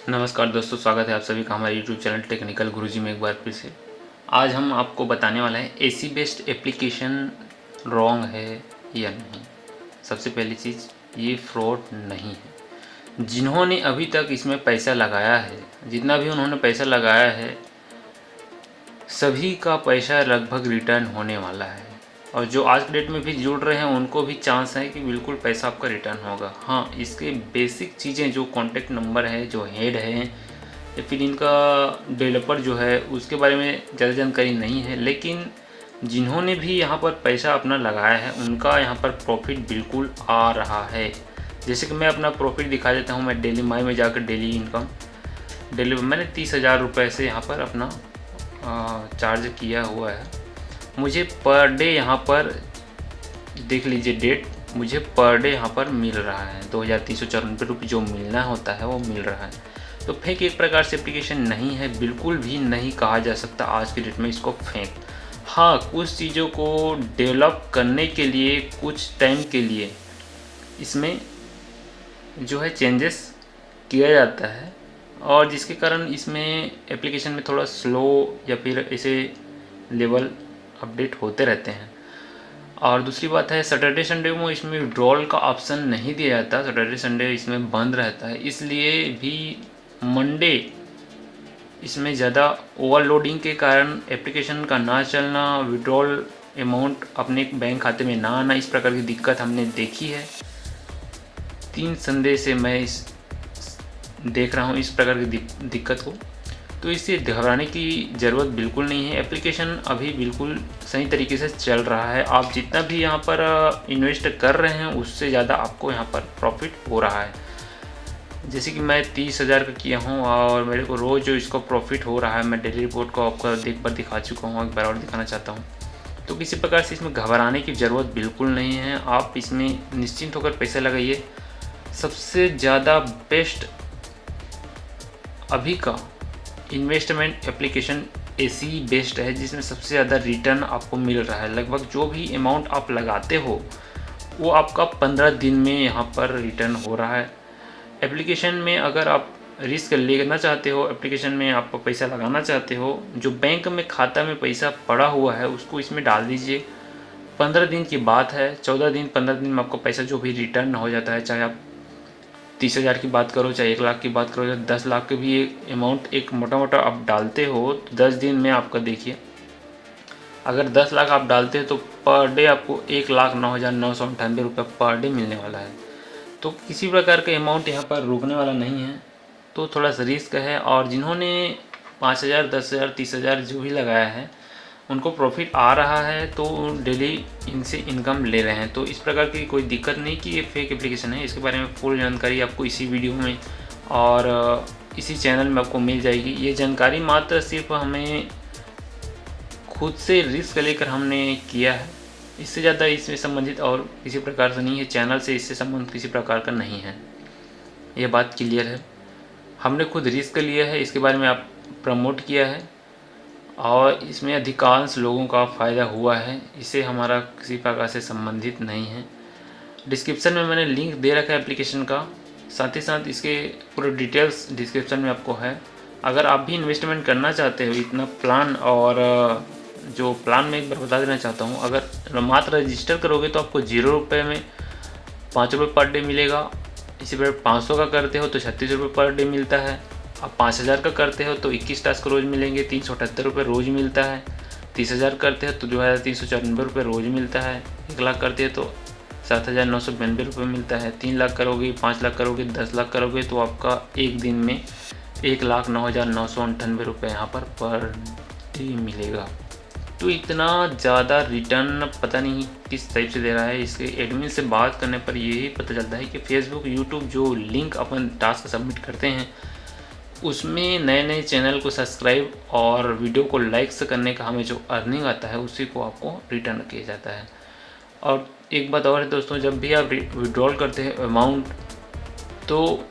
नमस्कार दोस्तों, स्वागत है आप सभी का हमारे YouTube चैनल टेक्निकल गुरुजी में एक बार फिर से। आज हम आपको बताने वाला है एसी बेस्ड एप्लीकेशन रॉन्ग है या नहीं। सबसे पहली चीज़, ये फ्रॉड नहीं है। जिन्होंने अभी तक इसमें पैसा लगाया है, जितना भी उन्होंने पैसा लगाया है, सभी का पैसा लगभग रिटर्न होने वाला है। और जो आज के डेट में भी जुड़ रहे हैं उनको भी चांस है कि बिल्कुल पैसा आपका रिटर्न होगा। हाँ, इसके बेसिक चीज़ें जो कॉन्टैक्ट नंबर है, जो हेड है या फिर इनका डेवलपर जो है, उसके बारे में ज़्यादा जानकारी नहीं है। लेकिन जिन्होंने भी यहाँ पर पैसा अपना लगाया है उनका यहाँ पर प्रॉफिट बिल्कुल आ रहा है। जैसे कि मैं अपना प्रॉफिट दिखा देता हूँ। मैं डेली माई में जाकर डेली इनकम डेली मैंने 30,000 रुपये से यहाँ पर अपना चार्ज किया हुआ है। मुझे पर डे यहाँ पर देख लीजिए डेट, मुझे पर डे यहाँ पर मिल रहा है 2,394 रुपये जो मिलना होता है वो मिल रहा है। तो फेक एक प्रकार से एप्लीकेशन नहीं है, बिल्कुल भी नहीं कहा जा सकता आज की डेट में इसको फेक। हाँ, कुछ चीज़ों को डेवलप करने के लिए कुछ टाइम के लिए इसमें जो है चेंजेस किया जाता है, और जिसके कारण इसमें एप्लीकेशन में थोड़ा स्लो या फिर ऐसे लेवल अपडेट होते रहते हैं। और दूसरी बात है, सैटरडे संडे में इसमें विड्रॉल का ऑप्शन नहीं दिया जाता। सैटरडे संडे इसमें बंद रहता है, इसलिए भी मंडे इसमें ज़्यादा ओवरलोडिंग के कारण एप्लीकेशन का ना चलना, विड्रॉल अमाउंट अपने बैंक खाते में ना आना, इस प्रकार की दिक्कत हमने देखी है। 3 संडे से मैं देख रहा हूँ इस प्रकार की दिक्कत को। तो इससे घबराने की ज़रूरत बिल्कुल नहीं है। एप्लीकेशन अभी बिल्कुल सही तरीके से चल रहा है। आप जितना भी यहाँ पर इन्वेस्ट कर रहे हैं उससे ज़्यादा आपको यहाँ पर प्रॉफिट हो रहा है। जैसे कि मैं 30,000 का किया हूँ और मेरे को रोज़ जो इसको प्रॉफिट हो रहा है, मैं डेली रिपोर्ट को आपको एक बार दिखा चुका हूँ, एक बार और दिखाना चाहता हूँ। तो किसी प्रकार से इसमें घबराने की ज़रूरत बिल्कुल नहीं है। आप इसमें निश्चिंत होकर पैसा लगाइए। सबसे ज़्यादा बेस्ट अभी का इन्वेस्टमेंट एप्लीकेशन एसी बेस्ड है, जिसमें सबसे ज़्यादा रिटर्न आपको मिल रहा है। लगभग जो भी अमाउंट आप लगाते हो वो आपका 15 दिन में यहाँ पर रिटर्न हो रहा है। एप्लीकेशन में अगर आप रिस्क लेना चाहते हो, एप्लीकेशन में आप पैसा लगाना चाहते हो, जो बैंक में खाता में पैसा पड़ा हुआ है उसको इसमें डाल दीजिए। 15 दिन की बात है, 14 दिन 15 दिन में आपको पैसा जो भी रिटर्न हो जाता है। चाहे आप 30,000 की बात करो, चाहे 1 लाख की बात करो, या 10 लाख के भी अमाउंट एक मोटा मोटा आप डालते हो तो 10 दिन में आपका देखिए, अगर 10 लाख आप डालते हो तो पर डे आपको 1,09,998 रुपये पर डे मिलने वाला है। तो किसी प्रकार का अमाउंट यहाँ पर रुकने वाला नहीं है। तो थोड़ा सा रिस्क है। और जिन्होंने 5,000, 10,000, 30,000 जो भी लगाया है उनको प्रॉफिट आ रहा है, तो डेली इनसे इनकम ले रहे हैं। तो इस प्रकार की कोई दिक्कत नहीं कि ये फेक एप्लीकेशन है। इसके बारे में फुल जानकारी आपको इसी वीडियो में और इसी चैनल में आपको मिल जाएगी। ये जानकारी मात्र सिर्फ हमें खुद से रिस्क लेकर हमने किया है, इससे ज़्यादा इससे संबंधित और किसी प्रकार से नहीं है। चैनल से इससे संबंधित किसी प्रकार का नहीं है, ये बात क्लियर है। हमने खुद रिस्क लिया है, इसके बारे में आप प्रमोट किया है और इसमें अधिकांश लोगों का फ़ायदा हुआ है। इससे हमारा किसी प्रकार से संबंधित नहीं है। डिस्क्रिप्शन में मैंने लिंक दे रखा है एप्लीकेशन का, साथ ही साथ इसके पूरे डिटेल्स डिस्क्रिप्शन में आपको है। अगर आप भी इन्वेस्टमेंट करना चाहते हो इतना प्लान, और जो प्लान में एक बार बता देना चाहता हूँ, अगर मात्र रजिस्टर करोगे तो आपको 0 रुपये में 5 रुपये पर डे मिलेगा। इसी पर 500 का करते हो तो 36 रुपये पर डे मिलता है। आप 5,000 का करते हो तो 21 टास्क रोज़ मिलेंगे, 378 रुपये रोज़ मिलता है। 30,000 करते हो तो 2,394 रुपये रोज़ मिलता है। 1 लाख करते हैं तो 7,992 रुपये मिलता है। 3 लाख करोगे, 5 लाख करोगे, 10 लाख करोगे तो आपका एक दिन में 1,09,998 रुपये यहाँ पर डे मिलेगा। तो इतना ज़्यादा रिटर्न पता नहीं किस टाइप से दे रहा है। इसके एडमिन से बात करने पर यही पता चलता है कि फेसबुक, यूट्यूब जो लिंक अपन टास्क सबमिट करते हैं उसमें नए नए चैनल को सब्सक्राइब और वीडियो को लाइक्स करने का हमें जो अर्निंग आता है उसी को आपको रिटर्न किया जाता है। और एक बात और है दोस्तों, जब भी आप विड्रॉल करते हैं अमाउंट तो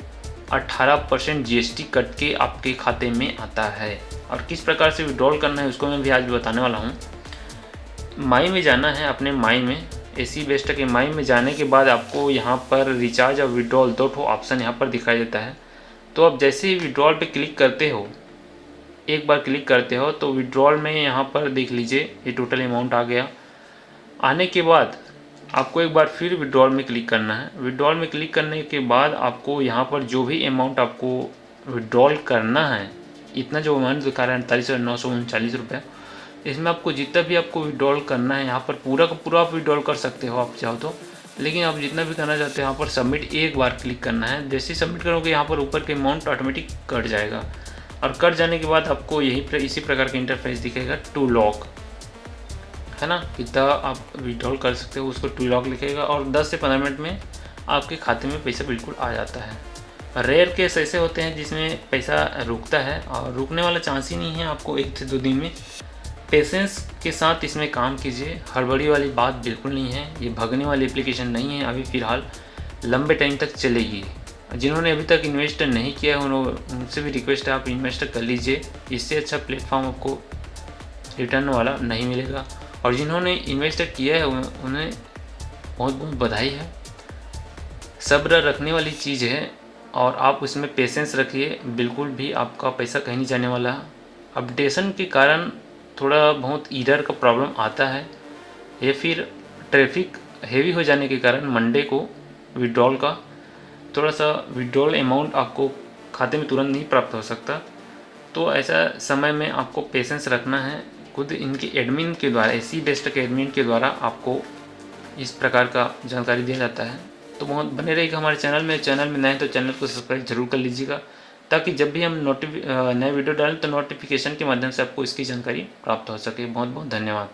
18% जीएसटी कट के आपके खाते में आता है। और किस प्रकार से विड्रॉल करना है उसको मैं भी आज बताने वाला हूँ। माई में जाना है, अपने माई में एसी बेस्ट के माई में जाने के बाद आपको यहाँ पर रिचार्ज और विड्रॉल दो ऑप्शन यहाँ पर दिखाई देता है। तो अब जैसे ही विड्रॉल पे क्लिक करते हो, एक बार क्लिक करते हो तो विड्रॉल में यहाँ पर देख लीजिए ये टोटल अमाउंट आ गया। आने के बाद आपको एक बार फिर विड्रॉल में क्लिक करना है। विड्रॉल में क्लिक करने के बाद आपको यहाँ पर जो भी अमाउंट आपको विड्रॉल करना है, इतना जो अमाउंट दिखा रहा है 48,939 रुपये, इसमें आपको जितना भी आपको विड्रॉल करना है यहाँ पर पूरा का पूरा आप विड्रॉल कर सकते हो आप चाहो तो, लेकिन आप जितना भी करना चाहते हो यहाँ पर सबमिट एक बार क्लिक करना है। जैसे ही सबमिट करोगे यहाँ पर ऊपर के अमाउंट ऑटोमेटिक कट जाएगा और कट जाने के बाद आपको इसी प्रकार का इंटरफेस दिखेगा टू लॉक, है ना, कितना आप विड्रॉल कर सकते हो उसको टू लॉक लिखेगा और 10 से 15 मिनट में आपके खाते में पैसा बिल्कुल आ जाता है। रेयर केस ऐसे होते हैं जिसमें पैसा रुकता है और रुकने वाला चांस ही नहीं है। आपको 1 से 2 दिन में पेशेंस के साथ इसमें काम कीजिए, हड़बड़ी वाली बात बिल्कुल नहीं है। ये भगने वाली एप्लीकेशन नहीं है, अभी फ़िलहाल लंबे टाइम तक चलेगी। जिन्होंने अभी तक इन्वेस्ट नहीं किया है उनसे भी रिक्वेस्ट है आप इन्वेस्ट कर लीजिए, इससे अच्छा प्लेटफॉर्म आपको रिटर्न वाला नहीं मिलेगा। और जिन्होंने इन्वेस्ट किया है उन्हें बहुत बहुत बधाई है। सब्र रखने वाली चीज़ है और आप उसमें पेशेंस रखिए, बिल्कुल भी आपका पैसा कहीं नहीं जाने वाला। अपडेशन के कारण थोड़ा बहुत एरर का प्रॉब्लम आता है या फिर ट्रैफिक हेवी हो जाने के कारण मंडे को विड्रॉल का थोड़ा सा विड्रॉल अमाउंट आपको खाते में तुरंत नहीं प्राप्त हो सकता। तो ऐसा समय में आपको पेशेंस रखना है। खुद इनके एडमिन के द्वारा, एसी बेस्ट के एडमिन के द्वारा आपको इस प्रकार का जानकारी दिया जाता है। तो बहुत बने रहेगा हमारे चैनल में नए तो चैनल को सब्सक्राइब जरूर कर लीजिएगा, ताकि जब भी हम नए वीडियो डालें तो नोटिफिकेशन के माध्यम से आपको इसकी जानकारी प्राप्त हो सके। बहुत बहुत धन्यवाद।